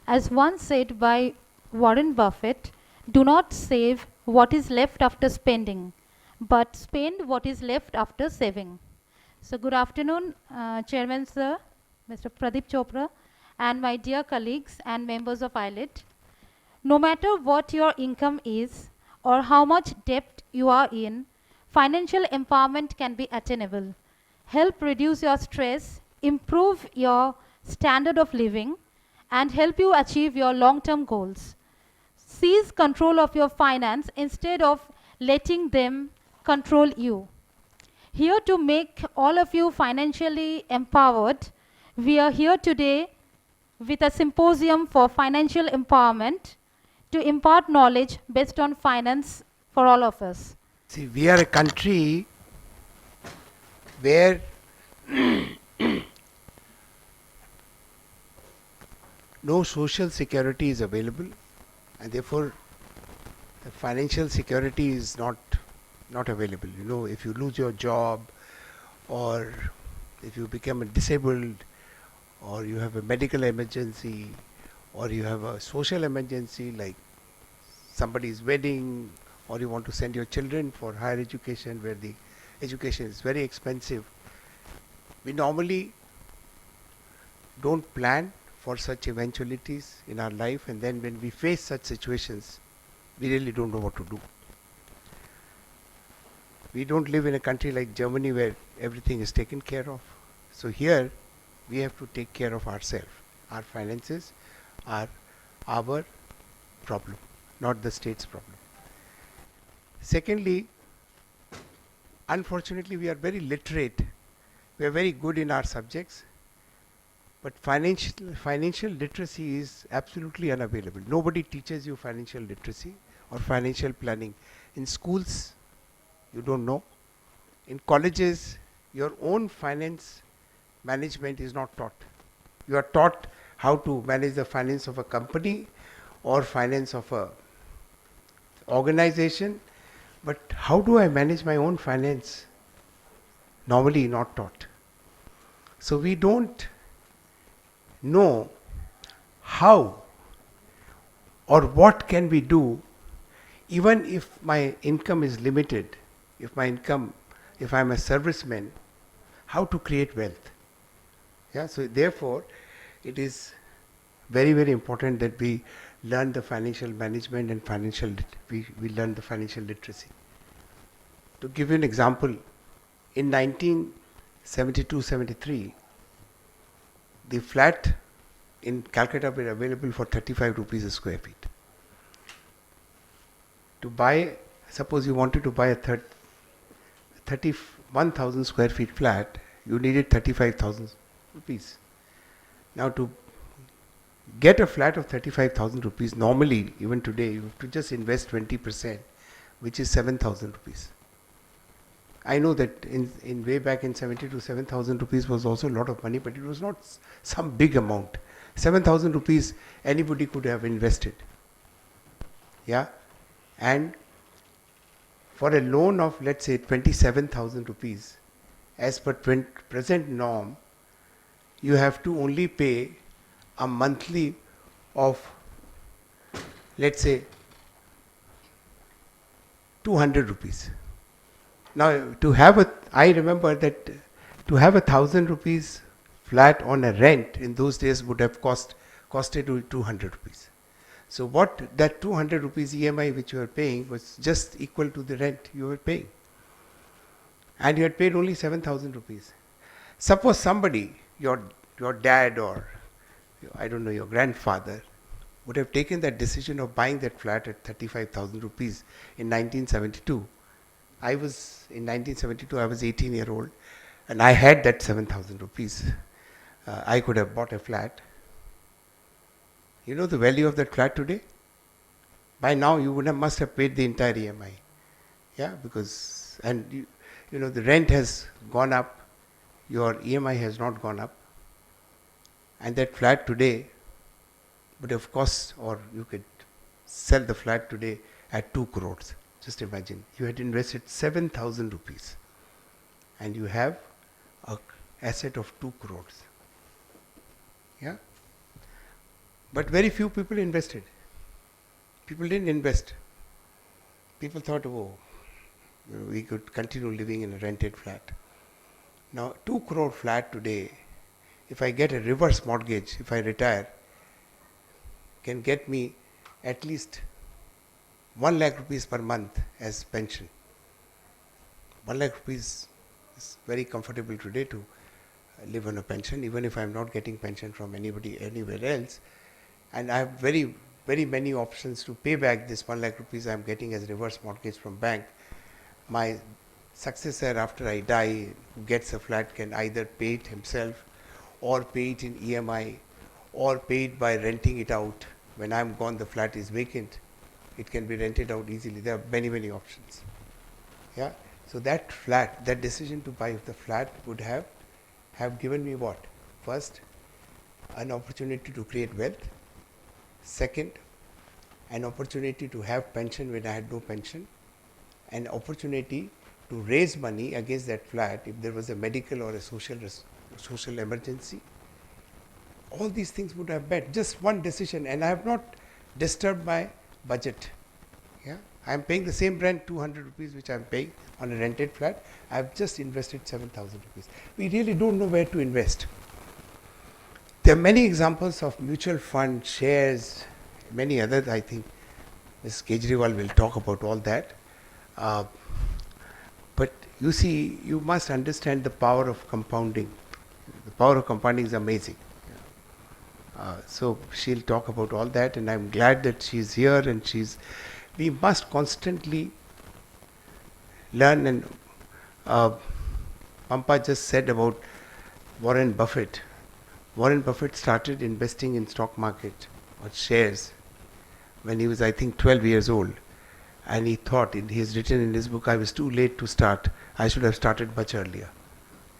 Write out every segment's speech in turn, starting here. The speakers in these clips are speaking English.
As once said by Warren Buffett, do not save what is left after spending, but spend what is left after saving. So, good afternoon, Chairman Sir, Mr. Pradeep Chopra, and my dear colleagues and members of iLEAD. No matter what your income is or how much debt you are in, financial empowerment can be attainable. Help reduce your stress, improve your standard of living, and help you achieve your long-term goals. Seize control of your finance instead of letting them control you. Here to make all of you financially empowered, we are here today with a symposium for financial empowerment to impart knowledge based on finance for all of us. See, we are a country where no social security is available, and therefore the financial security is not available. You know, if you lose your job, or if you become disabled, or you have a medical emergency, or you have a social emergency like somebody's wedding, or you want to send your children for higher education where the education is very expensive, we normally don't plan for such eventualities in our life, and then when we face such situations, we really don't know what to do. We don't live in a country like Germany where everything is taken care of. So here we have to take care of ourselves. Our finances are our problem, not the state's problem. Secondly, unfortunately, we are very literate. We are very good in our subjects, but financial literacy is absolutely unavailable. Nobody teaches you financial literacy or financial planning. In schools, you don't know. In colleges, your own finance management is not taught. You are taught how to manage the finance of a company or finance of a organization, but how do I manage my own finance? Normally not taught. So we don't know how or what can we do, even if my income is limited, if I'm a serviceman, how to create wealth. Yeah, so therefore it is very, very important that we learn the financial management and we learn the financial literacy. To give you an example, in 1972-73, the flat in Calcutta were available for 35 rupees a square feet. To buy, suppose you wanted to buy a 31,000 square feet flat, you needed 35,000 rupees. Now to get a flat of 35,000 rupees, normally even today you have to just invest 20%, which is 7,000 rupees. I know that in way back in 72, 7,000 rupees was also a lot of money, but it was not some big amount. 7,000 rupees anybody could have invested. Yeah, and for a loan of, let's say, 27,000 rupees, as per present norm, you have to only pay a monthly of, let's say, 200 rupees. Now, I remember that to have 1,000 rupees flat on a rent in those days would have costed you 200 rupees. So what that 200 rupees EMI which you were paying was just equal to the rent you were paying. And you had paid only 7,000 rupees. Suppose somebody, your dad or I don't know, your grandfather would have taken that decision of buying that flat at 35,000 rupees in 1972. In 1972, I was 18-year-old, and I had that 7,000 rupees. I could have bought a flat. You know the value of that flat today? By now, you must have paid the entire EMI. Yeah, because, and you know, the rent has gone up, your EMI has not gone up. And that flat today would have cost, or you could sell the flat today at 2 crores. Just imagine, you had invested 7,000 rupees and you have an asset of 2 crores. Yeah. But very few people invested. People didn't invest. People thought, oh, we could continue living in a rented flat. Now, 2 crore flat today, if I get a reverse mortgage, if I retire, can get me at least 1 lakh rupees per month as pension. 1 lakh rupees is very comfortable today to live on a pension, even if I am not getting pension from anybody anywhere else. And I have very many options to pay back this 1 lakh rupees I am getting as reverse mortgage from bank. My successor after I die who gets a flat can either pay it himself or pay it in EMI or pay it by renting it out. When I am gone, the flat is vacant. It can be rented out easily. There are many options. Yeah. So that flat, that decision to buy the flat would have given me what? First, an opportunity to create wealth. Second, an opportunity to have pension when I had no pension. An opportunity to raise money against that flat if there was a medical or a social emergency. All these things would have met. Just one decision, and I have not disturbed my budget. Yeah, I am paying the same rent, 200 rupees, which I am paying on a rented flat. I have just invested 7,000 rupees. We really don't know where to invest. There are many examples of mutual fund, shares, many others. I think Ms. Kejriwal will talk about all that. But you see, you must understand the power of compounding. The power of compounding is amazing. So she'll talk about all that, and I'm glad that she's here, and we must constantly learn. And Pampa just said about Warren Buffett. Warren Buffett started investing in stock market or shares when he was, I think, 12 years old. And he thought, he has written in his book, I was too late to start. I should have started much earlier.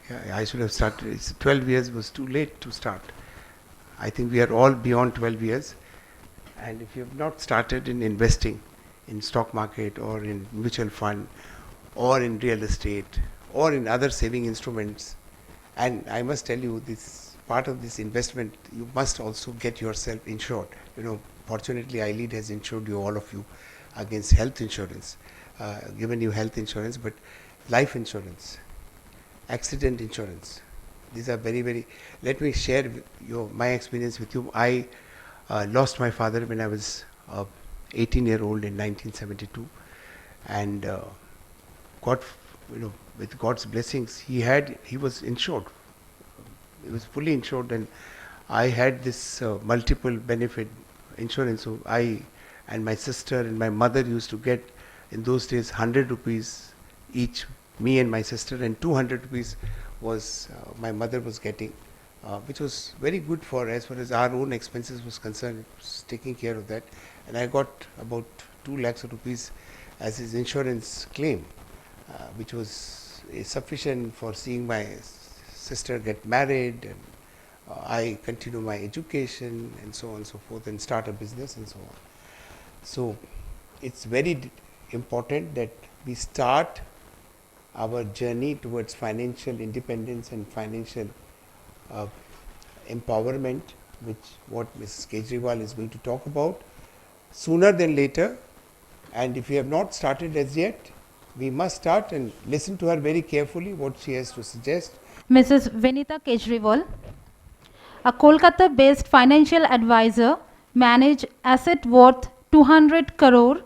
Yeah, I should have started. 12 years was too late to start. I think we are all beyond 12 years. And if you have not started in investing in stock market or in mutual fund or in real estate or in other saving instruments, and I must tell you, this part of this investment, you must also get yourself insured. Fortunately, iLEAD has insured you, all of you, against health insurance, given you health insurance, but life insurance, accident insurance, these are very. Let me share my experience with you. I lost my father when I was 18-year-old in 1972, and with God's blessings, he was insured. He was fully insured, and I had this multiple benefit insurance. So I and my sister and my mother used to get, in those days, 100 rupees each, me and my sister, and 200 rupees was my mother was getting, which was very good for as far as our own expenses was concerned. It was taking care of that, and I got about 2 lakhs of rupees as his insurance claim, which was sufficient for seeing my sister get married, and I continue my education, and so on and so forth, and start a business and so on. So it's very important that we start our journey towards financial independence and financial empowerment, what Mrs. Kejriwal is going to talk about, sooner than later. And if we have not started as yet, we must start and listen to her very carefully, what she has to suggest. Mrs. Vinita Kejriwal, a Kolkata-based financial advisor, manage asset worth 200 crore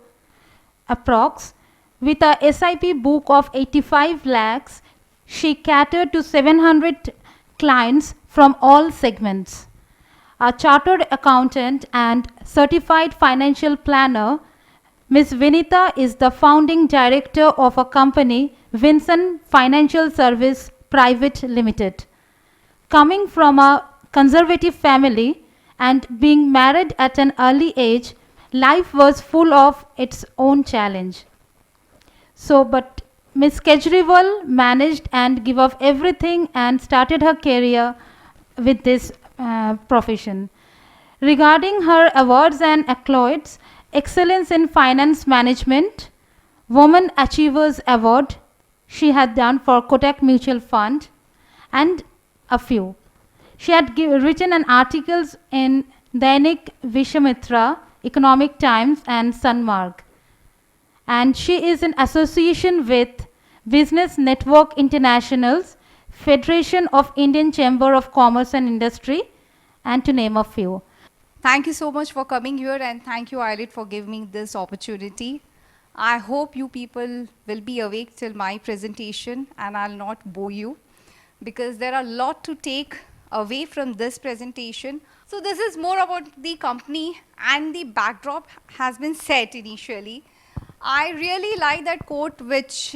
approx. With a SIP book of 85 lakhs, she catered to 700 clients from all segments. A chartered accountant and certified financial planner, Ms. Vinita is the founding director of a company, Vincent Financial Service Private Limited. Coming from a conservative family and being married at an early age, life was full of its own challenge. But Ms. Kejriwal managed and gave up everything and started her career with this profession. Regarding her awards and accolades, Excellence in Finance Management, Women Achievers Award, she had done for Kotak Mutual Fund, and a few. She had written an articles in Dainik Vishamitra, Economic Times, and Sunmarg. And she is in association with Business Network International's Federation of Indian Chamber of Commerce and Industry, and to name a few. Thank you so much for coming here, and thank you, iLEAD, for giving me this opportunity. I hope you people will be awake till my presentation and I'll not bore you, because there are a lot to take away from this presentation. So this is more about the company, and the backdrop has been set initially. I really like that quote, which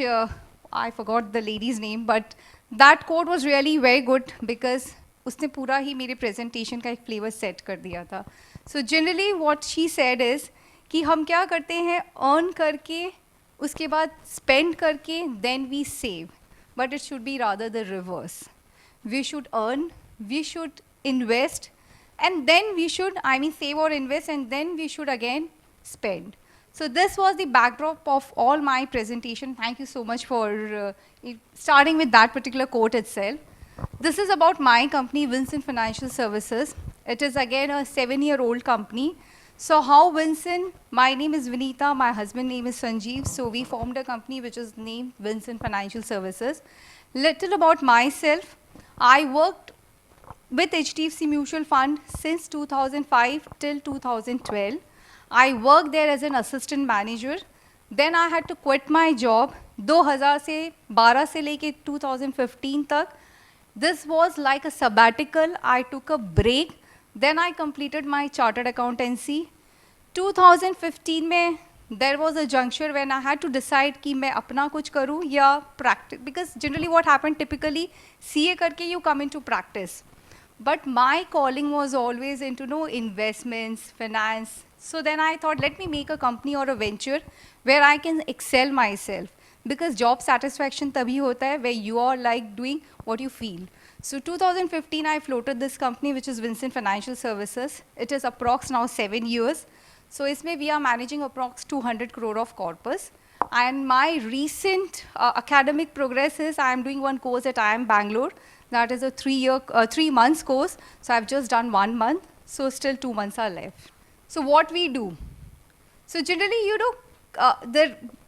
I forgot the lady's name, but that quote was really very good because उसने पूरा ही मेरे presentation का एक flavor set कर दिया था. So generally what she said is कि हम क्या करते हैं, earn करके, उसके बाद spend करके, then we save. But it should be rather the reverse. We should earn, we should invest, and then we should, I mean, save or invest, and then we should again spend. So this was the backdrop of all my presentation. Thank you so much for starting with that particular quote itself. This is about my company, Vincent Financial Services. It is again a 7-year-old company. So how Vincent, my name is Vinita, my husband name is Sanjeev. So we formed a company which is named Vincent Financial Services. Little about myself. I worked with HDFC Mutual Fund since 2005 till 2012. I worked there as an assistant manager. Then I had to quit my job 2012 से लेके 2015 तक. This was like a sabbatical. I took a break. Then I completed my chartered accountancy. 2015 में there was a juncture when I had to decide कि मैं अपना कुछ करूँ या practice, because generally what happened typically CA करके you come into practice. But my calling was always into investments, finance. So then I thought, let me make a company or a venture where I can excel myself. Because job satisfaction तभी होता है where you are like doing what you feel. So 2015 I floated this company which is Vincent Financial Services. It is approx now 7 years. So इसमें we are managing approx 200 crore of corpus. And my recent academic progress is I am doing one course at IIM Bangalore. That is a 3 months course. So I've just done 1 month. So still 2 months are left. So what we do? So generally,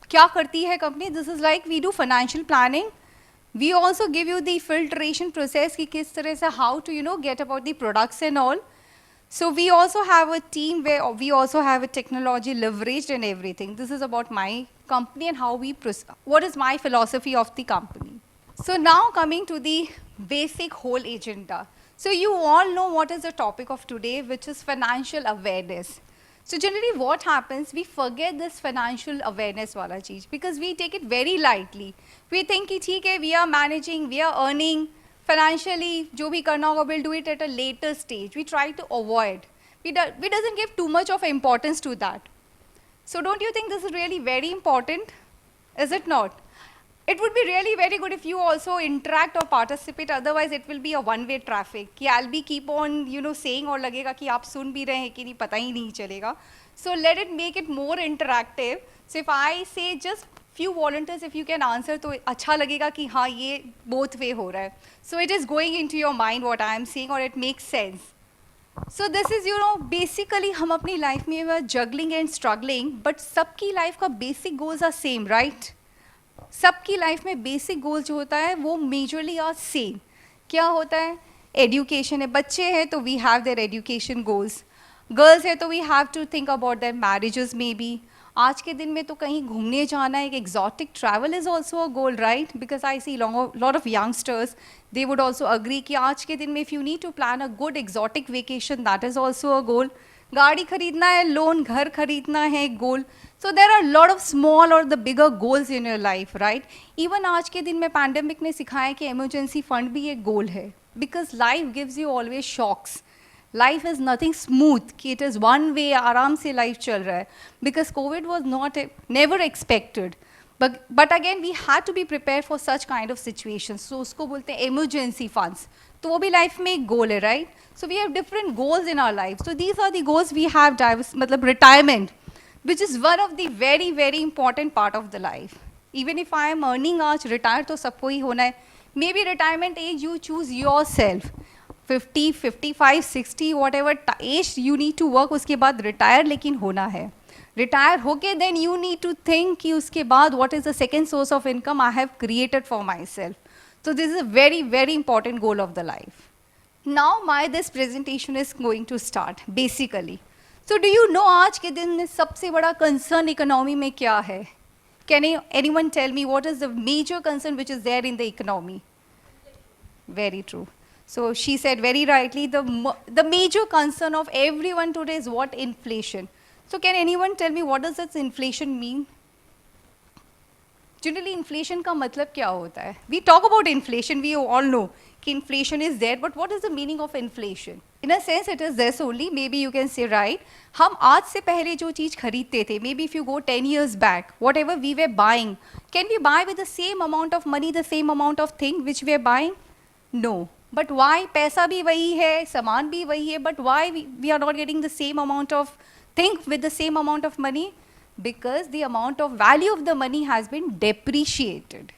क्या करती है company? This is like we do financial planning. We also give you the filtration process कि किस तरह से how to get about the products and all. So we also have a team where we also have a technology leveraged and everything. This is about my company and how we what is my philosophy of the company. So now coming to the basic whole agenda. So you all know what is the topic of today, which is financial awareness. So generally what happens, we forget this financial awareness wala cheez because we take it very lightly. We think कि ठीक है, we are managing, we are earning, financially जो भी करना होगा, we'll do it at a later stage. We try to avoid. We doesn't give too much of importance to that. So don't you think this is really very important? Is it not? It would be really very good if you also interact or participate. Otherwise, it will be a one-way traffic. कि I'll be keep on, saying और लगेगा कि आप सुन भी रहे हैं कि नहीं पता ही नहीं चलेगा. So let it make it more interactive. So if I say just few volunteers, if you can answer, तो अच्छा लगेगा कि हाँ ये both way हो रहा है. So it is going into your mind what I am saying, or it makes sense. So this is, basically हम अपनी life में we are juggling and struggling, but सबकी life का basic goals are same, right? सबकी life में basic goal जो होता है वो मेजरली आर सेम. क्या होता है? एजुकेशन है. बच्चे हैं तो we have their education goals. Girls है तो we have to think about their marriages may be. आज के दिन में तो कहीं घूमने जाना है, एक exotic travel is also a goal, right? Because I see lot of youngsters, they would also agree कि आज के दिन में if you need to plan a good exotic vacation, that is also a goal. गाड़ी खरीदना है, loan घर खरीदना है, गोल. So there are a lot of small or the bigger goals in your life, right? Even आज के दिन में पैंडेमिक ने सिखाया कि emergency fund भी एक goal है. Because life gives you always shocks. Life is nothing smooth कि it is one way, आराम से life चल रहा है. Because COVID was never expected. But again, we had to be prepared for such kind of situations. So उसको बोलते हैं emergency funds. तो वो भी life में एक goal है, right? So we have different goals in our life. So these are the goals we have, मतलब retirement, which is one of the very, very important part of the life. Even if I am earning आज, retire तो सबको ही होना है. Maybe retirement age you choose yourself. 50, 55, 60, whatever age you need to work, उसके बाद retire लेकिन होना है. Retire होके then you need to think कि उसके बाद what is the second source of income I have created for myself. So this is a very, very important goal of the life. Now this presentation is going to start, basically. So do you know आज के दिन में सबसे बड़ा concern economy में क्या है? Can anyone tell me what is the major concern which is there in the economy? Very true. So she said very rightly, the major concern of everyone today is what? Inflation. So can anyone tell me what does this inflation mean? Generally, inflation का मतलब क्या होता है? We talk about inflation, we all know कि inflation is there, but what is the meaning of inflation? In a sense, it is this only, maybe you can say, right, हम आज से पहले जो चीज़ खरीदते थे, maybe if you go 10 years back, whatever we were buying, can we buy with the same amount of money, the same amount of thing which we are buying? No. But why? पैसा भी वही है, सामान भी वही है, but why we are not getting the same amount of thing with the same amount of money? Because the amount of value of the money has been depreciated.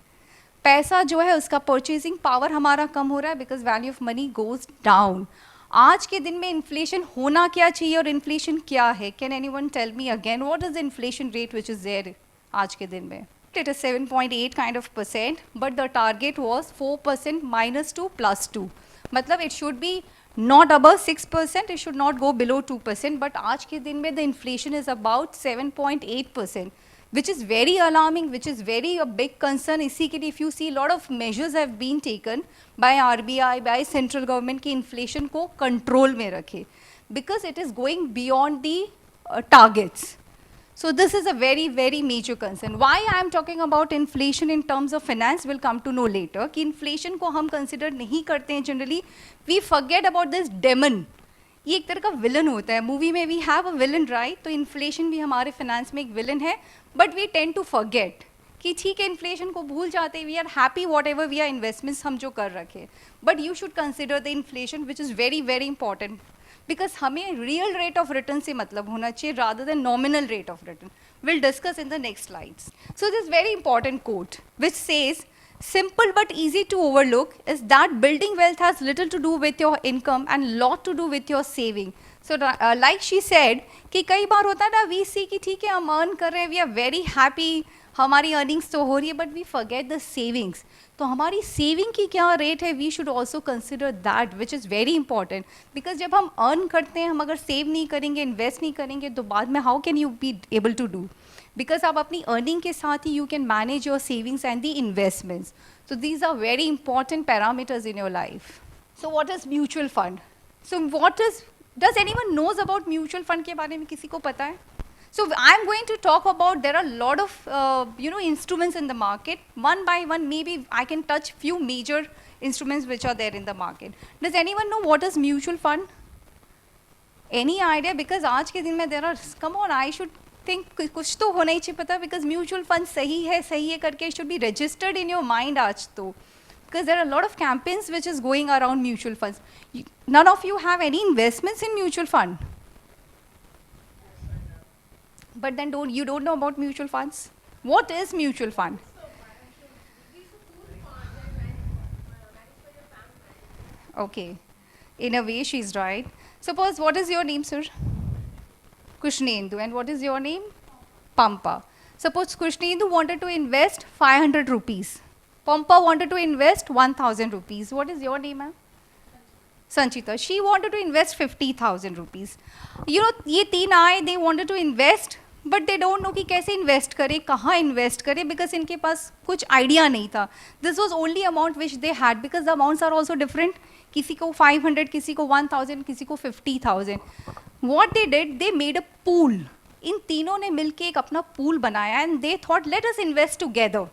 पैसा जो है उसका purchasing power हमारा कम हो रहा है because value of money goes down. आज के दिन में inflation होना क्या चाहिए और inflation क्या है? Can anyone tell me again what is the inflation rate which is there आज के दिन में? It is 7.8 kind of percent, but the target was 4% -2 +2. मतलब it should be not above 6%, it should not go below 2%, but आज के दिन में the inflation is about 7.8%, which is very alarming, which is very a big concern. इसी के लिए if you see lot of measures have been taken by RBI, by central government कि inflation को control में रखे, because it is going beyond the targets. So this is a very, very major concern. Why I am talking about inflation in terms of finance will come to know later. कि inflation को हम consider नहीं करते हैं generally. We forget about this demon. ये एक तरह का villain होता है. Movie में we have a villain, right? तो inflation भी हमारे finance में एक villain है. But we tend to forget कि ठीक है inflation को भूल जाते हैं. We are happy whatever we are investments हम जो कर रखे. But you should consider the inflation which is very, very important. Because हमें real rate of return से मतलब होना चाहिए rather than nominal rate of return. We'll discuss in the next slides. So this very important quote which says, simple but easy to overlook is that building wealth has little to do with your income and lot to do with your saving. So like she said कि कई बार होता है ना we see कि ठीक है हम earn कर रहे हैं, we are very happy, हमारी earnings तो हो रही है, but we forget the savings. तो हमारी सेविंग की क्या रेट है, we should also consider that which is very important. Because जब हम अर्न करते हैं, हम अगर सेव नहीं करेंगे, इन्वेस्ट नहीं करेंगे, तो बाद में how can you be able to do? Because आप अपनी अर्निंग के साथ ही you can manage your savings and the investments. So these are very important parameters in your life. So what is mutual fund? So what is, does anyone knows about mutual fund के बारे में किसी को पता है? So I'm going to talk about, there are a lot of instruments in the market. One by one, maybe I can touch few major instruments which are there in the market. Does anyone know what is mutual fund? Any idea? Because आज के दिन में there are, come on, I should think कुछ तो होना ही चाहिए पता, because mutual fund सही है करके should be registered in your mind आज तो. Because there are a lot of campaigns which is going around mutual funds. None of you have any investments in mutual fund. But then you don't know about mutual funds. What is mutual fund? Okay, in a way she's right. Suppose, what is your name, sir? Krishnendu. And what is your name? Pampa. Suppose Krishnendu wanted to invest 500 rupees. Pampa wanted to invest 1000 rupees. What is your name, ma'am? Sanchita. She wanted to invest 50,000 rupees. You know, ये तीन आए, they wanted to invest, but they don't know कि कैसे invest करें, कहाँ invest करें, because इनके पास कुछ idea नहीं था. This was only amount which they had, because the amounts are also different. किसी को 500, किसी को 1000, किसी को 50,000. What they did, they made a pool. इन तीनों ने मिलके एक अपना pool बनाया, and they thought, let us invest together.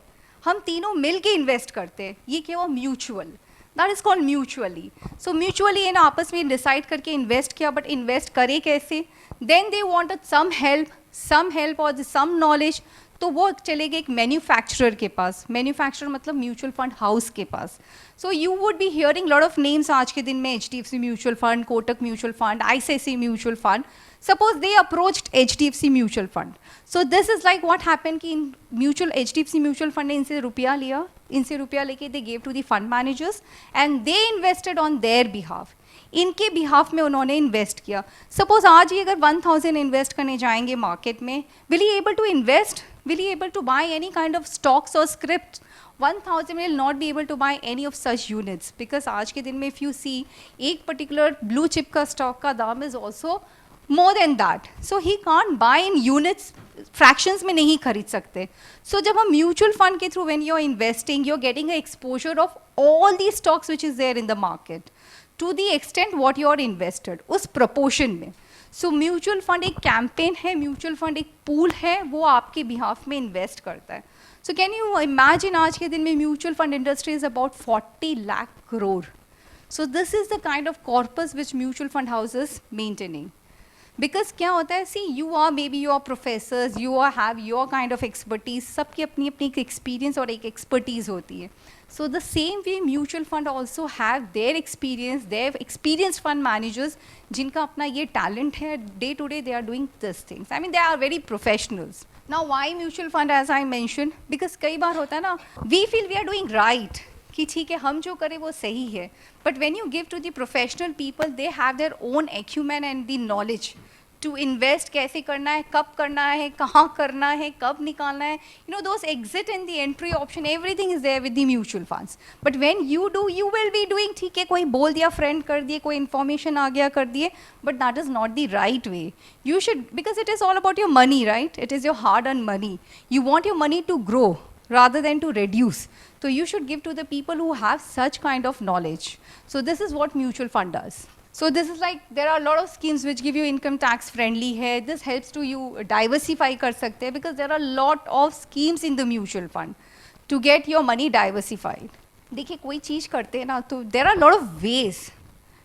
हम तीनों मिलके invest करते हैं. ये क्या हुआ? Mutual. That is called mutually. So mutually इन आपस में decide करके invest किया, but invest करे कैसे? Then they wanted some help or some knowledge. तो वो चले गए एक manufacturer के पास. Manufacturer मतलब mutual fund house के पास. So you would be hearing lot of names आज के दिन में, HDFC mutual fund, Kotak mutual fund, ICICI mutual fund. Suppose they approached HDFC mutual fund. So this is like what happened कि in HDFC mutual fund ने इनसे रुपया लेके they gave to the fund managers and they invested on their behalf. इनके behalf में उन्होंने invest किया. Suppose आज ही अगर 1000 इन्वेस्ट करने जाएंगे मार्केट में, will he able to invest, will he able to buy any kind of stocks और script? 1000 will not be able to buy any of such units, because आज के दिन में if you see एक particular blue chip का stock का दाम is also more than that, so he can't buy in units, fractions में नहीं खरीद सकते. So जब हम mutual fund के through when you're investing, you're getting an exposure of all these stocks which is there in the market to the extent what you are invested, उस proportion में. So mutual fund एक campaign है, mutual fund एक pool है, वो आपके behalf में invest करता है. So can you imagine आज के दिन में mutual fund industry is about 40 lakh crore. So this is the kind of corpus which mutual fund houses maintaining. Because क्या होता है, see you are maybe you are professors, you are have your kind of expertise, सबकी अपनी अपनी experience और एक expertise होती है. So the same way mutual fund also have their experience, their experienced fund managers जिनका अपना ये talent है, day to day they are doing these things. I mean they are very professionals. Now why mutual fund as I mentioned? Because कई बार होता है ना, we feel we are doing right, कि ठीक है हम जो करें वो सही है, but when you give to the professional people, they have their own acumen and the knowledge to invest, कैसे करना है, कब करना है, कहाँ करना है, कब निकालना है, you know those exit and the entry option, everything is there with the mutual funds. But when you do, you will be doing, ठीक है कोई बोल दिया, friend कर दिए, कोई information आ गया कर दिए, but that is not the right way. You should, because it is all about your money, right? It is your hard-earned money. You want your money to grow rather than to reduce. So you should give to the people who have such kind of knowledge. So this is what mutual fund does. So this is like, there are a lot of schemes which give you income tax friendly hai. This helps to you diversify kar sakte hai, because there are a lot of schemes in the mutual fund to get your money diversified. देखिए कोई चीज़ करते हैं ना, तो there are a lot of ways.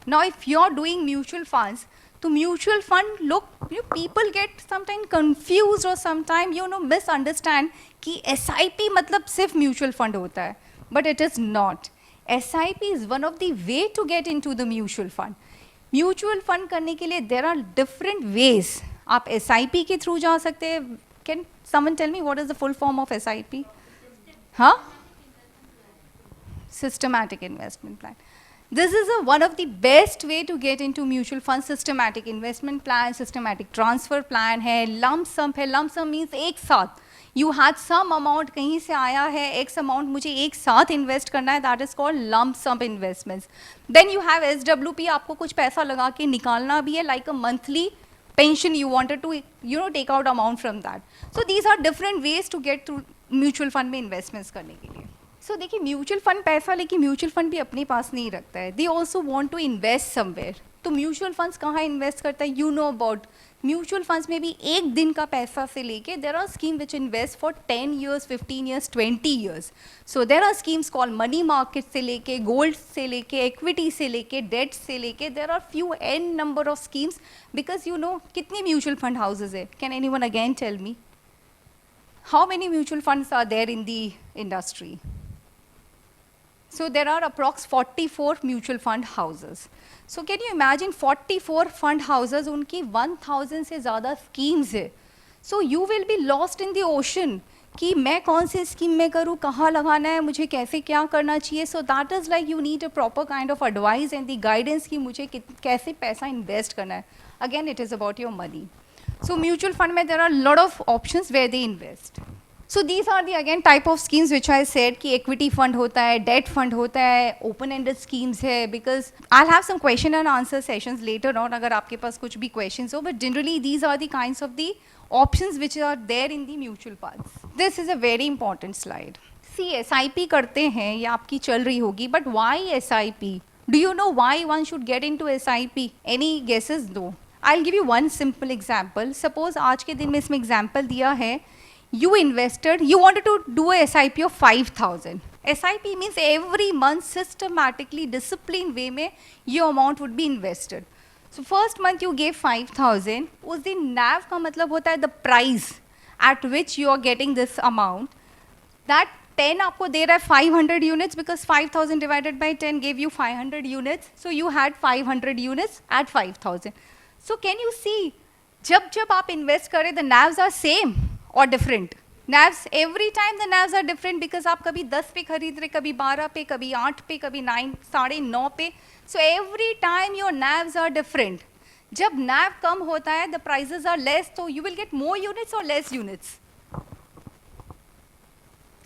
Now if you are doing mutual funds, तो mutual fund look, you know, people get sometimes confused or sometimes you know misunderstand कि SIP मतलब सिर्फ mutual fund होता है, but it is not. SIP is one of the way to get into the mutual fund. Mutual fund करने के लिए there are different ways. आप SIP के through जा सकते हैं. Can someone tell me what is the full form of SIP? हाँ? Systematic investment plan. This is one of the best way to get into mutual fund. Systematic investment plan, systematic transfer plan है, lump sum है. Lump sum means एक साथ. You had some amount कहीं से आया है, X amount मुझे एक साथ invest करना है. That is called lump sum investments. Then you have SWP, आपको कुछ पैसा लगा के निकालना भी है, like a monthly pension you wanted to, you know, take out amount from that. So these are different ways to get to mutual fund में investments करने के लिए. So देखिए म्यूचुअल फंड पैसा लेके म्यूचुअल फंड भी अपने पास नहीं रखता है. They also want to invest somewhere. तो म्यूचुअल फंड्स कहाँ इन्वेस्ट करता है? You know about mutual funds में भी एक दिन का पैसा से लेके there are scheme which invest for 10 years, 15 years, 20 years. So there are schemes call money market से लेके, गोल्ड से लेके, इक्विटी से लेके, डेट से लेके, there are few an number of schemes. Because you know कितने म्यूचुअल फंड हाउसेज है? Can any one again tell me how many mutual funds are there in the industry? So there are approx 44 mutual fund houses. So can you imagine 44 fund houses, उनकी 1000 से ज़्यादा schemes है. So you will be lost in the ocean कि मैं कौन से scheme में करूँ, कहाँ लगाना है, मुझे कैसे क्या करना चाहिए. So that is like you need a proper kind of advice and the guidance कि मुझे कैसे पैसा invest करना है. Again it is about your money. So mutual fund में there are a lot of options where they invest. So these are the again type of schemes which I said कि equity fund होता है, debt fund होता है, open ended schemes है. Because I'll have some question and answer sessions later on अगर आपके पास कुछ भी questions हो. But generally these are the kinds of the options which are there in the mutual funds. This is a very important slide. See SIP करते हैं, ये आपकी चल रही होगी. But why SIP? Do you know why one should get into SIP? Any guesses? No. I'll give you one simple example. Suppose आज के दिन में इसमें example दिया है. You invested, you wanted to do a SIP of 5,000. SIP means every month systematically, disciplined way में your amount would be invested. So first month you gave 5,000. उस दिन NAV का मतलब होता है the price at which you are getting this amount. That 10 आपको दे रहा है 500 units because 5,000 divided by 10 gave you 500 units. So you had 500 units at 5,000. So can you see, जब आप invest करें the NAVs are same or different? NAVs, every time the NAVs are different because आप कभी 10 पे खरीद रहे, कभी 12 पे, कभी 8 पे, कभी 9, 9.5 पे. So every time your NAVs are different. जब NAV कम होता है, the prices are less, so you will get more units or less units?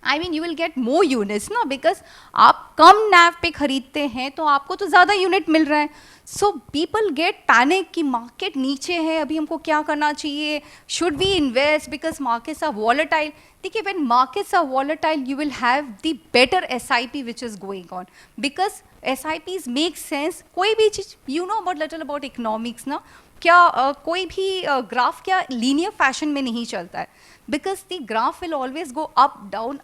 I mean, you will get more units, no? Because आप कम NAV पे खरीदते हैं, तो आपको तो ज़्यादा यूनिट मिल रहा है. So people get panic कि market नीचे है, अभी हमको क्या करना चाहिए? Should we invest because markets are volatile? देखिए, when markets are volatile, you will have the better SIP which is going on because SIPs make sense. कोई भी चीज, you know about little about economics, ना? क्या कोई भी graph क्या linear fashion में नहीं चलता है because the graph will always go up down.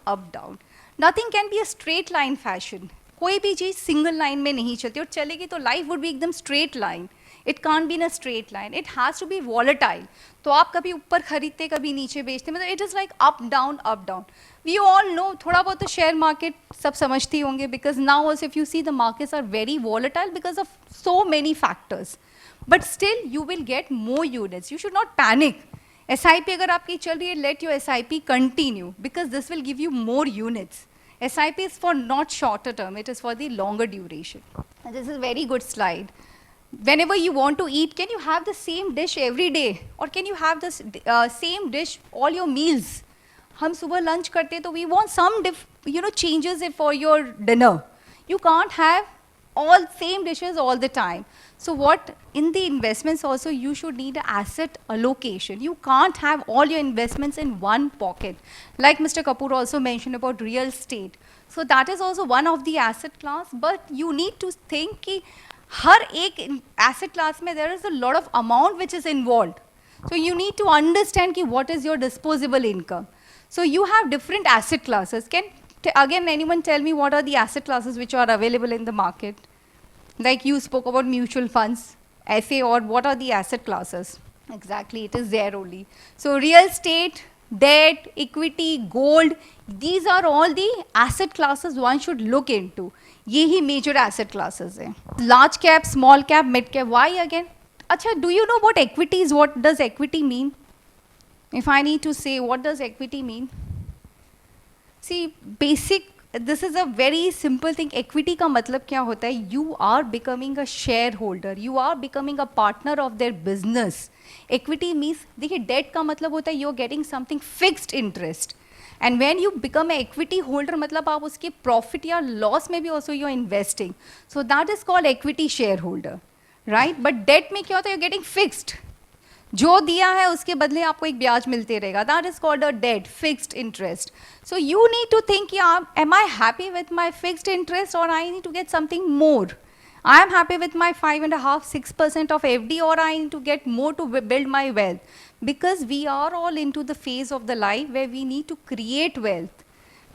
Nothing can be a straight line fashion. कोई भी चीज सिंगल लाइन में नहीं चलती और चलेगी तो लाइफ वुड बी एकदम straight line. It can't be in a straight line, it has to be volatile. तो आप कभी ऊपर खरीदते कभी नीचे बेचते, मतलब it is like up down. We all know, थोड़ा बहुत तो शेयर मार्केट सब समझती होंगे because now also if you see the markets are very volatile because of so many factors. But still you will get more units. You should not panic. SIP अगर आपकी चल रही है, let your SIP continue because this will give you more units. SIP is for not shorter term, it is for the longer duration. And this is a very good slide. Whenever you want to eat, can you have the same dish every day? Or can you have the same dish all your meals? हम सुबह lunch करते हैं तो we want some changes for your dinner. You can't have all same dishes all the time. So what in the investments also you should need an asset allocation. You can't have all your investments in one pocket. Like Mr. Kapoor also mentioned about real estate. So that is also one of the asset class, but you need to think कि हर एक asset class में there is a lot of amount which is involved. So you need to understand कि what is your disposable income. So you have different asset classes. Can again anyone tell me what are the asset classes which are available in the market? Like you spoke about mutual funds, FA, or what are the asset classes? Exactly, it is there only. So real estate, debt, equity, gold, these are all the asset classes one should look into. यही major asset classes हैं. Large cap, small cap, mid cap. Why again? अच्छा, do you know what equities? What does equity mean? If I need to say, what does equity mean? See, basic. This is a very simple thing. Equity का मतलब क्या होता है? You are becoming a shareholder. You are becoming a partner of their business. Equity means, देखिए debt का मतलब होता है you are getting something fixed interest. And when you become an equity holder, मतलब आप उसके profit या loss में भी also you are investing. So that is called equity shareholder, right? But debt में क्या होता है? You are getting fixed. जो दिया है उसके बदले आपको एक ब्याज मिलते रहेगा. That is called a debt, fixed interest. So you need to think, am I happy with my fixed interest or I need to get something more? I am happy with my 5.5%, 6% of FD or I need to get more to build my wealth. Because we are all into the phase of the life where we need to create wealth.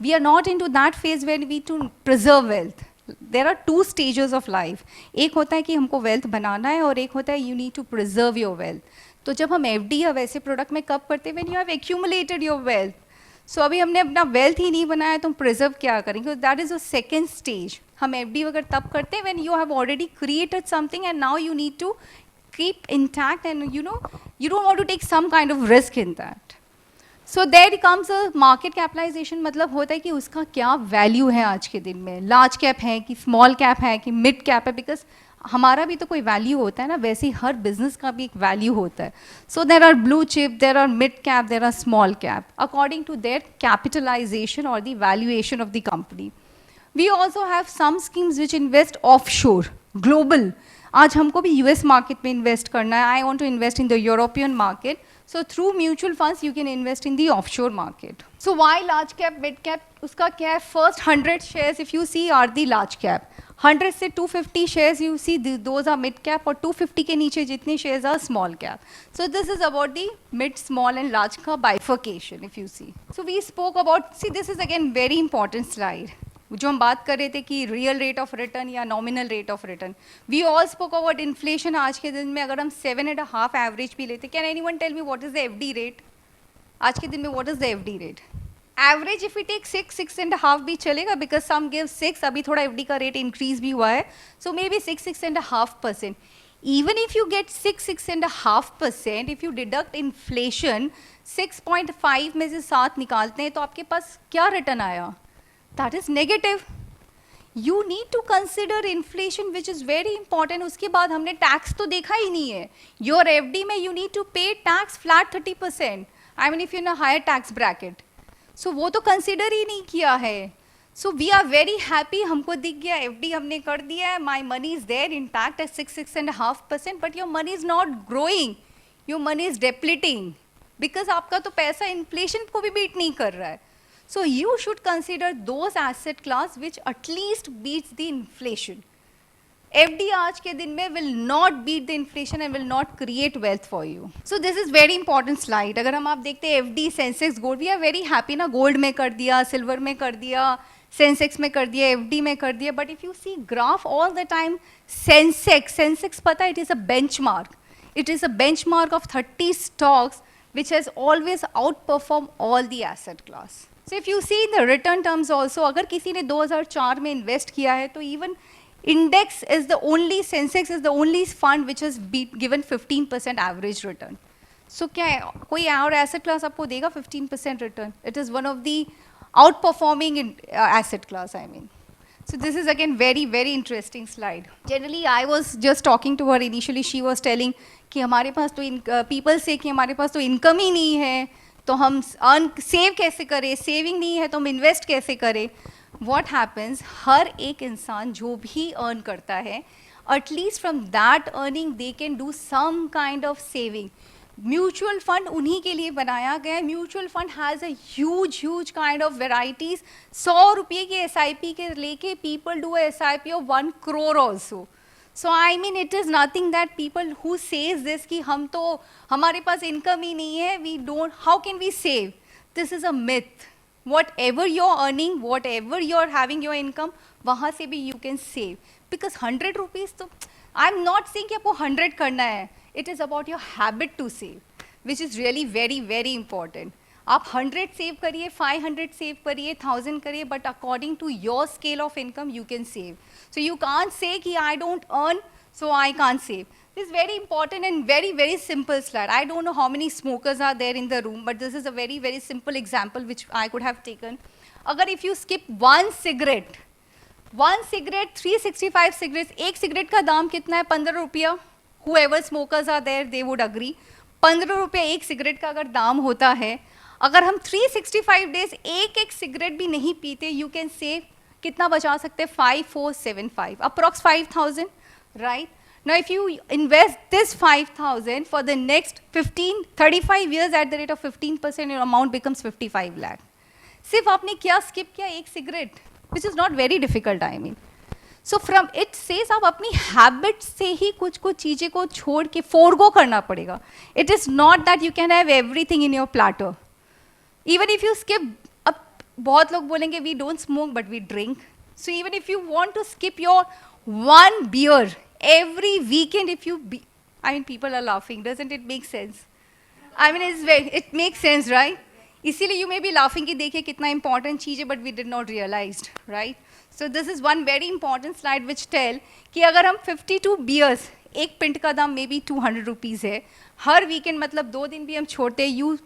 We are not into that phase where we need to preserve wealth. There are two stages of life. एक होता है कि हमको wealth बनाना है और एक होता है you need to preserve your wealth. तो जब हम FD या वैसे प्रोडक्ट में कब करते हैं? When you have accumulated your wealth. So अभी हमने अपना wealth ही नहीं बनाया तो हम preserve क्या करेंगे? That is the second stage. हम FD वगैरह तब करते हैं when you have already created something and now you need to keep intact and you don't want to take some kind of risk in that. So there comes a market capitalization. मतलब होता है कि उसका क्या value है आज के दिन में. Large cap है कि small cap है कि mid cap है, because हमारा भी तो कोई वैल्यू होता है ना, वैसे ही हर बिजनेस का भी एक वैल्यू होता है. So there are blue chip, there are mid cap, there are small cap according to their capitalization और the valuation of the company. We also have some schemes which invest offshore global. आज हमको भी US market में invest करना है. I want to invest in the European market. So through mutual funds you can invest in the offshore market. So why large cap, mid cap? उसका क्या है? First 100 shares if you see are the large cap. 100 से 250 shares you see those are mid cap और 250 के नीचे जितने shares are small cap. So this is about the mid, small and large का bifurcation if you see. So we spoke about, see this is again very important slide. जो हम बात कर रहे थे कि रियल रेट ऑफ रिटर्न या nominal rate of return. We all spoke about inflation. आज के दिन में अगर हम 7.5 एवरेज भी लेते, can anyone tell me what is the FD rate आज के दिन में? What is the FD rate average? If you take 6.5 भी चलेगा बिकॉज सम गिव 6. अभी थोड़ा एफडी का रेट इंक्रीज भी हुआ है, सो may be 6.5%. Even if you get 6.5%, if you deduct inflation, 6.5 में से 7 निकालते हैं तो आपके पास क्या रिटर्न आया? That is negative. You need to consider inflation, which is very important. उसके बाद हमने टैक्स तो देखा ही नहीं है. Your FD में you need to pay tax flat 30%. I mean if you're in a higher tax bracket. So वो तो consider ही नहीं किया है. So we are very happy. हमको दिख गया FD हमने कर दिया है. My money is there intact at 6.5%, but your money is not growing. Your money is depleting because आपका तो पैसा inflation को भी beat नहीं कर रहा है. So you should consider those asset class which at least beats the inflation. FD आज के दिन में will not beat the inflation and will not create wealth for you. So this is very important slide. अगर हम आप देखते हैं FD, Sensex, Gold, we are very happy ना, gold में कर दिया, silver में कर दिया, Sensex में कर दिया, FD में कर दिया. But if you see graph all the time, Sensex पता, it is a benchmark. It is a benchmark of 30 stocks which has always outperformed all the asset class. So if you see in the return terms also, अगर किसी ने 2004 में invest किया है तो even index is the only, Sensex is the only fund which has given 15% average return. So क्या है, कोई और asset class आपको देगा 15% return? It is one of the outperforming asset class, I mean. So this is again very, very interesting slide. Generally, I was just talking to her initially. She was telling कि हमारे पास तो people say कि हमारे पास तो income ही नहीं है, तो हम save कैसे करें? Saving नहीं है तो हम invest कैसे करें? What happens? हर एक इंसान जो भी earn करता है, at least from that earning they can do some kind of saving. Mutual fund उन्हीं के लिए बनाया गया है. Mutual fund has a huge kind of varieties. 100 रुपये की SIP के लेके people do a SIP of 1 crore also. So I mean it is nothing that people who says this कि हम तो हमारे पास income ही नहीं है, we don't, how can we save? This is a myth. Whatever you're earning, whatever you're having your income, वहाँ से भी you can save. Because 100 rupees तो, I'm not saying कि आपको 100 करना है. It is about your habit to save, which is really very, very important. आप 100 save करिए, 500 save करिए, 1000 करिए, but according to your scale of income, you can save. So you can't say कि I don't earn, so I can't save. This is very important and very, very simple slide. I don't know how many smokers are there in the room, but this is a very, very simple example which I could have taken. अगर if you skip one cigarette, 365 cigarettes, एक cigarette का दाम कितना है? 15 रुपया. Whoever smokers are there, they would agree. 15 रुपया एक cigarette का अगर दाम होता है, अगर हम 365 days एक सिगरेट भी नहीं पीते, you can save कितना बचा सकते हैं? 5475, approx 5000, right? Now if you invest this 5000 for the next 35 years at the rate of 15%, your amount becomes 55 lakh. सिर्फ आपने क्या skip किया? एक cigarette, which is not very difficult, I mean. So from it says आप अपनी habit से ही कुछ चीज़ें को छोड़ के forego करना पड़ेगा. It is not that you can have everything in your platter. Even if you skip, अब बहुत लोग बोलेंगे we don't smoke but we drink. So even if you want to skip your one beer every weekend, if you I mean people are laughing, doesn't it make sense? I mean it makes sense, right? इसीलिए you may be laughing कि देखिए कितना important चीज़ है, but we did not realized, right? So this is one very important slide which tell कि अगर हम 52 beers, एक pint का दाम मे बी 200 rupees है, हर weekend मतलब 2 दिन भी हम छोड़ते हैं,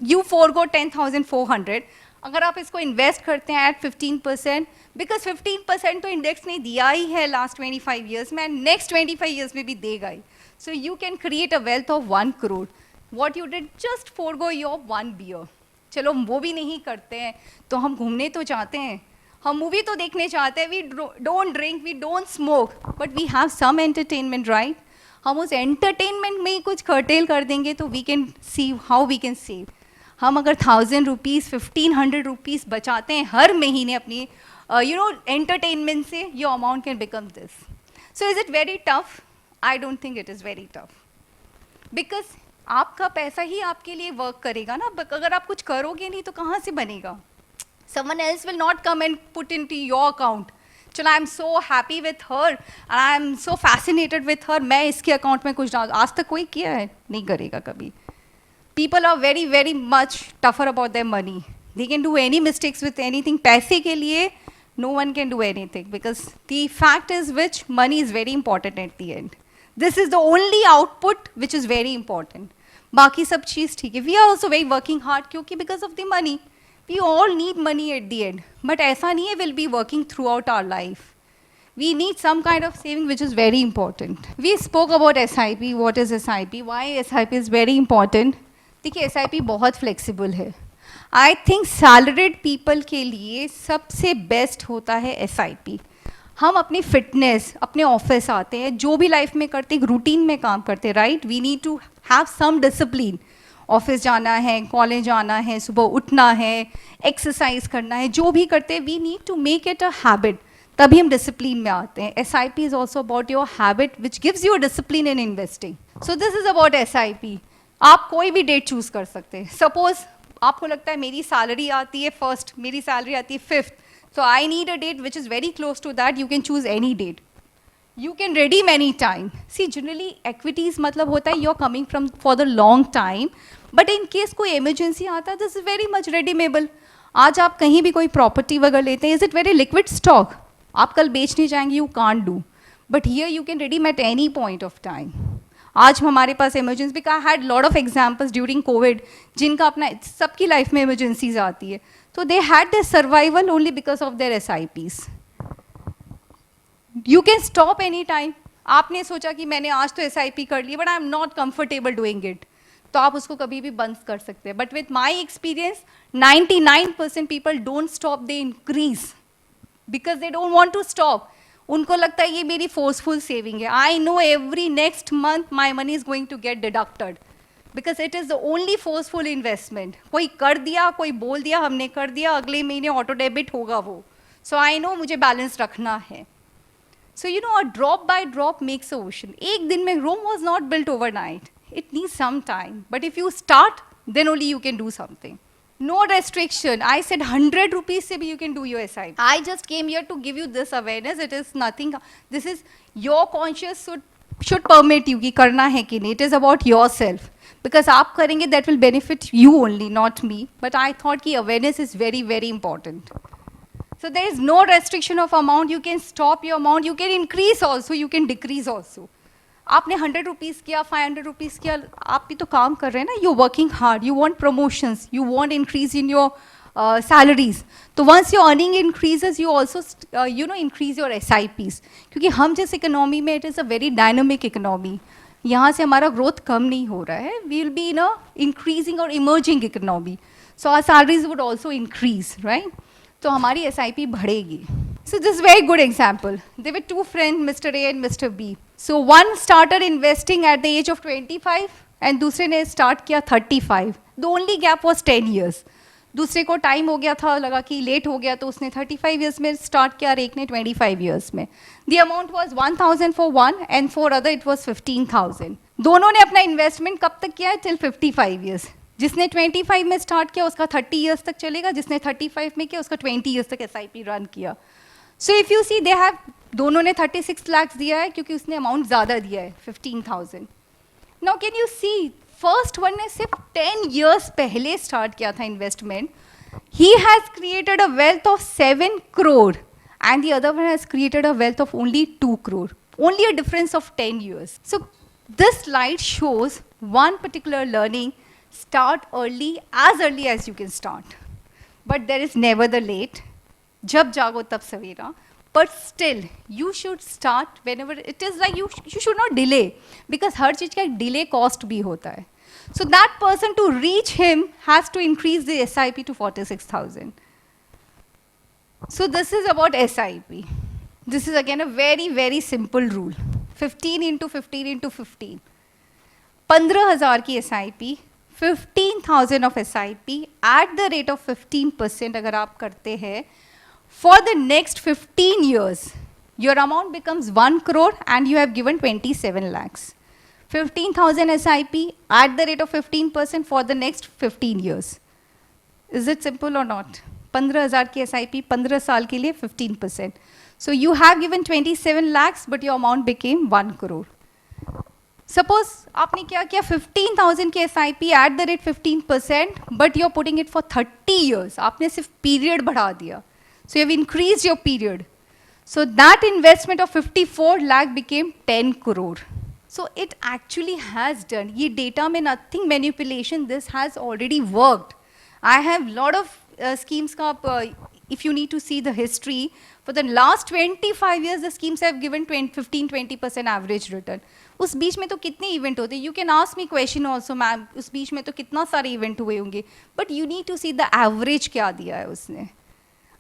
you forego 10,400. अगर आप इसको invest करते हैं at 15%, because 15% तो index ने दिया ही है last 25 years में, and next 25 years में भी देगा ही. So you can create a wealth of 1 crore. What you did, just forego your one beer. चलो वो भी नहीं करते हैं, तो हम घूमने तो जाते हैं, हम मूवी तो देखने चाहते हैं, we don't drink, we don't smoke, but we have some entertainment, right? हम उस entertainment में ही कुछ curtail कर देंगे तो we can see how we can save. हम अगर 1000 rupees, 1500 rupees बचाते हैं हर महीने अपनी entertainment से, your amount can become this. So is it very tough? I don't think it is very tough. Because आपका पैसा ही आपके लिए वर्क करेगा ना, अगर आप कुछ करोगे नहीं तो कहाँ से बनेगा? Someone else will not come and put into your account. चलो I am so happy with her and I am so fascinated with her, मैं इसके अकाउंट में कुछ डाल, आज तक कोई किया है? नहीं करेगा कभी. People are very, very much tougher about their money. They can do any mistakes with anything. पैसे के लिए no one can do anything because the fact is which money is very important at the end. This is the only output which is very important. बाकी सब चीज़ ठीक है. We are also very working hard क्योंकि because of the money. We all need money at the end. But ऐसा नहीं है we'll be working throughout our life. We need some kind of saving which is very important. We spoke about SIP. What is SIP? Why SIP is very important? देखिए SIP बहुत flexible है. I think salaried people के लिए सबसे best होता है SIP. हम अपनी फिटनेस, अपने ऑफिस आते हैं, जो भी लाइफ में करते हैं, रूटीन में काम करते हैं, right? We need to have some discipline. Office जाना है, कॉलेज जाना है, सुबह उठना है, एक्सरसाइज करना है, जो भी करते हैं, we need to make it a habit. तभी हम डिसिप्लिन में आते हैं. SIP is also about your habit which gives you discipline in investing. So this is about SIP. आप कोई भी डेट चूज कर सकते हैं. सपोज आपको लगता है मेरी सैलरी आती है फर्स्ट, मेरी सैलरी आती है fifth, so I need a date which is very close to that. You can choose any date. You can redeem any time. See, generally equities मतलब होता है you're coming from for the long time, but in case कोई emergency आता है, this is very much redeemable. आज आप कहीं भी कोई property वगैरह लेते हैं, is it very liquid stock? आप कल बेचने जाएंगे, you can't do. But here you can redeem at any point of time. आज हमारे पास emergency, because I had lot of examples during COVID, जिनका अपना सबकी life में emergencies आती है. So they had their survival only because of their SIPs. You can stop any time. आपने सोचा कि मैंने आज तो SIP कर ली, but I am not comfortable doing it. तो आप उसको कभी भी बंद कर सकते हैं. But with my experience, 99% people don't stop, they increase because they don't want to stop. उनको लगता है ये मेरी forceful saving है. I know every next month my money is going to get deducted. Because it is the only forceful investment. कोई कर दिया, कोई बोल दिया, हमने कर दिया, अगले महीने ऑटो डेबिट होगा वो. So I know मुझे बैलेंस रखना है. So you know, a drop by drop makes a ocean. एक दिन में Rome was not built overnight. It needs some time. But if you start, then only you can do something. No restriction. I said 100 rupees se bhi you can do your SIP. I just came here to give you this awareness. It is nothing. This is your conscious should permit you कि करना है कि नहीं. It is about yourself. Because आप करेंगे, that will benefit you only, not me. But I thought कि awareness is very, very important. So there is no restriction of amount. You can stop your amount. You can increase also. You can decrease also. आपने 100 rupees किया, 500 rupees किया, आप भी तो काम कर रहे हैं ना. You're working hard. You want promotions. You want increase in your salaries. तो once your earning increases, you also increase your SIPs. क्योंकि हम जिस economy में, it is a very dynamic economy. यहाँ से हमारा ग्रोथ कम नहीं हो रहा है. We will be in a increasing और emerging economy. So our salaries would also increase, right? तो हमारी SIP बढ़ेगी. So this very good example. They were two friend, mister A and mister B. So one started investing at the age of 25 and दूसरे ने start किया 35. The only gap was 10 years. दूसरे को time हो गया था, लगा कि लेट हो गया, तो उसने 35 years में स्टार्ट किया और एक ने 25 years में. The amount was 1000 for one and for other it was 15,000. दोनों ने अपना इन्वेस्टमेंट कब तक किया है? Till 55 years. जिसने 25 में स्टार्ट किया उसका 30 years तक चलेगा, जिसने 35 में किया उसका 20 years तक SIP रन किया. So if you see, they have, दोनों ने 36 lakhs दिया है क्योंकि उसने अमाउंट ज़्यादा दिया है, 15,000. Now can you see, first one ने सिर्फ 10 years पहले स्टार्ट किया था investment. He has created a wealth of 7 crore and the other one has created a wealth of only 2 crore. Only a difference of 10 years. So this slide shows one particular learning. Start early as you can start. But there is never the late. जब जागो तब सवेरा. But still, you should start whenever it is like you should not delay, because हर चीज़ का एक delay cost भी होता है. So that person, to reach him, has to increase the SIP to 46,000. So this is about SIP. This is again a very, very simple rule. 15 into 15 into 15. 15,000 की SIP, 15,000 of SIP at the rate of 15% अगर आप करते हैं, for the next 15 years, your amount becomes 1 crore and you have given 27 lakhs. 15,000 SIP at the rate of 15% for the next 15 years. Is it simple or not? 15,000 की SIP 15 साल के लिए 15%. So you have given 27 lakhs but your amount became 1 crore. Suppose आपने क्या किया, 15,000 की SIP at the rate 15% but you're putting it for 30 years. आपने सिर्फ period बढ़ा दिया. So you have increased your period. So that investment of 54 lakh became 10 crore. So it actually has done. Ye data mein nothing manipulation, this has already worked. I have lot of schemes ka, if you need to see the history, for the last 25 years, the schemes have given 15-20% average return. उस बीच में तो कितने event होते हैं, you can ask me question also ma'am, उस बीच में तो कितना सारे इवेंट हुए होंगे, but you need to see the average क्या दिया है उसने.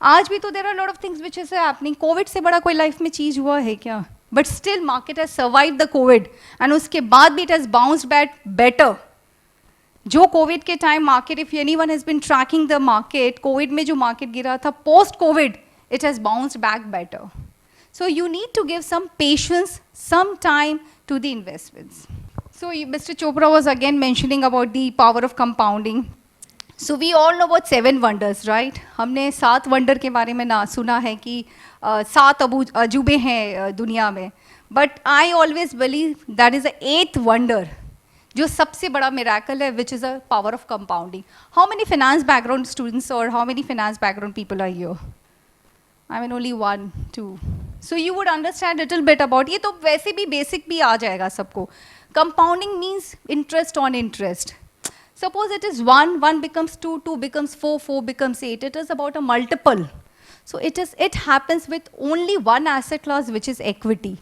आज भी तो there are lot of things which is happening. Covid से बड़ा कोई लाइफ में चीज हुआ है क्या? But still market has survive the covid and उसके बाद भी it has bounced back better. जो कोविड के time market, if anyone has been tracking the market, covid में जो मार्केट गिरा था, post covid it has bounced back better. So you need to give some patience, some time to the investments. So Mr. Chopra was again mentioning about the power of compounding. So we all know about 7 wonders, right? हमने 7 wonder के बारे में ना सुना है कि 7 अजूबे हैं दुनिया में. But I always believe that is the 8th wonder, जो सबसे बड़ा miracle है, which is a power of compounding. How many finance background students or how many finance background people are here? I mean only 1, 2. So you would understand a little bit about, ये तो वैसे भी basic भी आ जाएगा सबको. Compounding means interest on interest. Suppose it is 1, 1 becomes 2, 2 becomes 4, 4 becomes 8. It is about a multiple. So it happens with only one asset class, which is equity.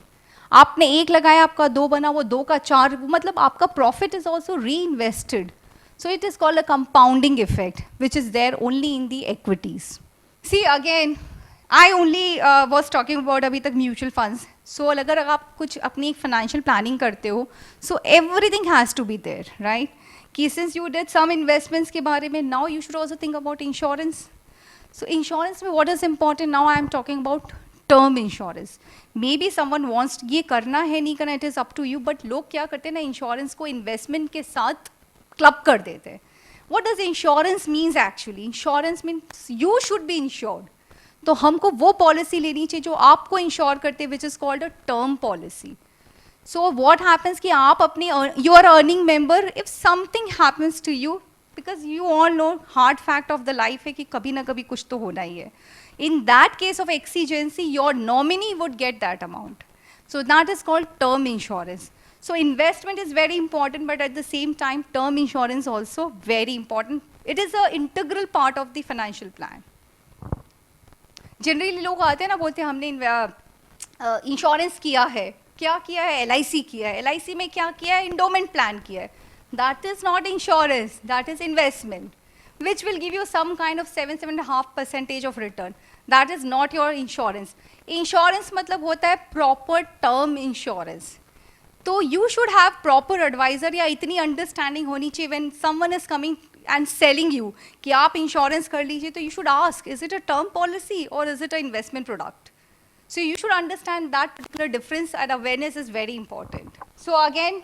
आपने 1 लगाया, आपका 2 बना, वो 2 का 4, मतलब आपका profit is also reinvested. So it is called a compounding effect, which is there only in the equities. See again, I only was talking about अभी तक म्यूचुअल फंड्स. सो अगर आप कुछ अपनी फाइनेंशियल प्लानिंग करते हो, so everything has to be there, right? कि since you did some investments के बारे में, now you should also think about insurance. So insurance में what is important, now I am talking about term insurance. Maybe someone wants, ये करना है नहीं करना, it is up to you. But लोग क्या करते हैं ना, इंश्योरेंस को इन्वेस्टमेंट के साथ क्लब कर देते हैं. What does insurance means actually? Insurance means you should be insured. तो हमको वो पॉलिसी लेनी चाहिए जो आपको इंश्योर करते हैं, which is called a term policy. So what happens कि आप अपनी, you are earning member, if something happens to you, because you all know hard fact of the life है कि कभी ना कभी कुछ तो होना ही है. In that case of exigency, your nominee would get that amount. So that is called term insurance. So investment is very important, but at the same time, term insurance also very important. It is an integral part of the financial plan. Generally लोग आते हैं ना, बोलते हैं हमने insurance किया है. क्या किया है? LIC किया है. LIC में क्या किया है? इंडोमेंट प्लान किया है. That is not insurance, that is investment, which will give you some kind of 7-7.5% of return. That is not your insurance. Insurance मतलब होता है प्रॉपर टर्म इंश्योरेंस. तो you should have proper advisor, या इतनी understanding होनी चाहिए when someone is coming and selling you कि आप इंश्योरेंस कर लीजिए, तो you should ask, is it a term policy or is it an investment product? So you should understand that particular difference, and awareness is very important. So again,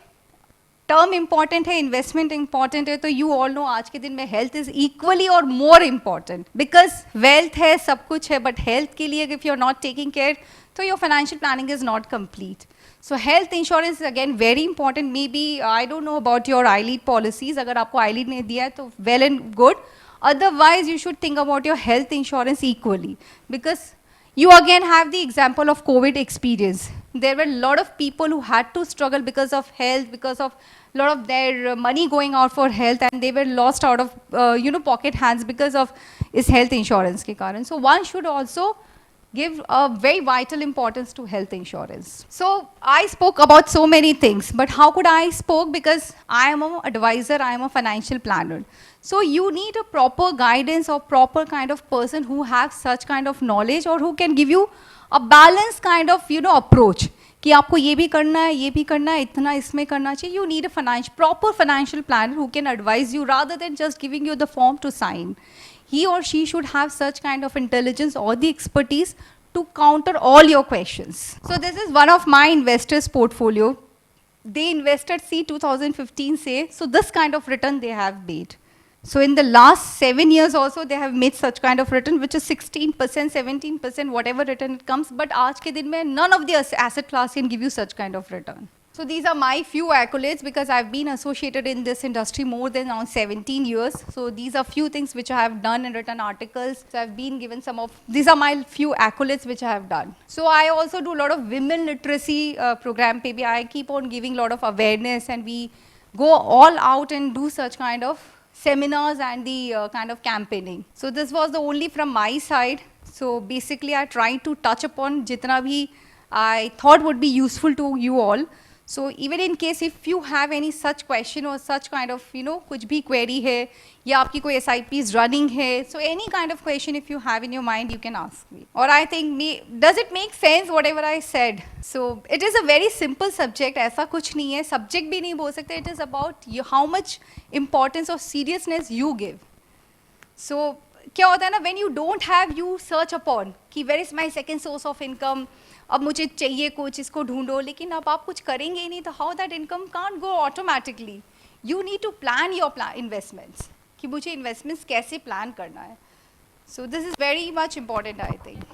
term important है, investment important है, तो you all know आज के दिन में health is equally or more important, because wealth है, सब कुछ है, but health के लिए if you are not taking care, तो your financial planning is not complete. So health insurance is again very important. Maybe I don't know about your iLEAD policies. अगर आपको iLEAD ने दिया है तो well and good. Otherwise, you should think about your health insurance equally, because you again have the example of COVID experience. There were a lot of people who had to struggle because of health, because of a lot of their money going out for health, and they were lost out of pocket hands because of is health insurance के कारण. So one should also give a very vital importance to health insurance. So I spoke about so many things, but how could I spoke? Because I am an advisor, I am a financial planner. So you need a proper guidance or proper kind of person who have such kind of knowledge, or who can give you a balanced kind of approach. कि आपको ये भी करना है, ये भी करना है, इतना इसमें करना चाहिए. You need a proper financial planner who can advise you rather than just giving you the form to sign. He or she should have such kind of intelligence or the expertise to counter all your questions. So this is one of my investors' portfolio. They invested, see 2015 say, so this kind of return they have made. So in the last 7 years also they have made such kind of return, which is 16%, 17%, whatever return it comes. But आज के दिन में none of the asset class can give you such kind of return. So these are my few accolades because I've been associated in this industry more than around 17 years. So these are few things which I have done and written articles. So I've been given some of, these are my few accolades which I have done. So I also do a lot of women literacy program. Maybe I keep on giving a lot of awareness and we go all out and do such kind of seminars and the kind of campaigning. So this was the only from my side. So basically I tried to touch upon jitna bhi I thought would be useful to you all. So even in case if you have any such question or such kind of, कुछ भी query है, या आपकी कोई SIPs running है, so any kind of question if you have in your mind, you can ask me. Or I think, does it make sense whatever I said? So it is a very simple subject, ऐसा कुछ नहीं है, subject भी नहीं बोल सकते, it is about you, how much importance or seriousness you give. So क्या होता है ना, when you don't have, you search upon, कि where is my second source of income, अब मुझे चाहिए कुछ, इसको ढूंढो, लेकिन अब आप कुछ करेंगे ही नहीं, तो how that income can't go automatically. You need to plan your investments, कि मुझे investments कैसे plan करना है. So this is very much important, I think.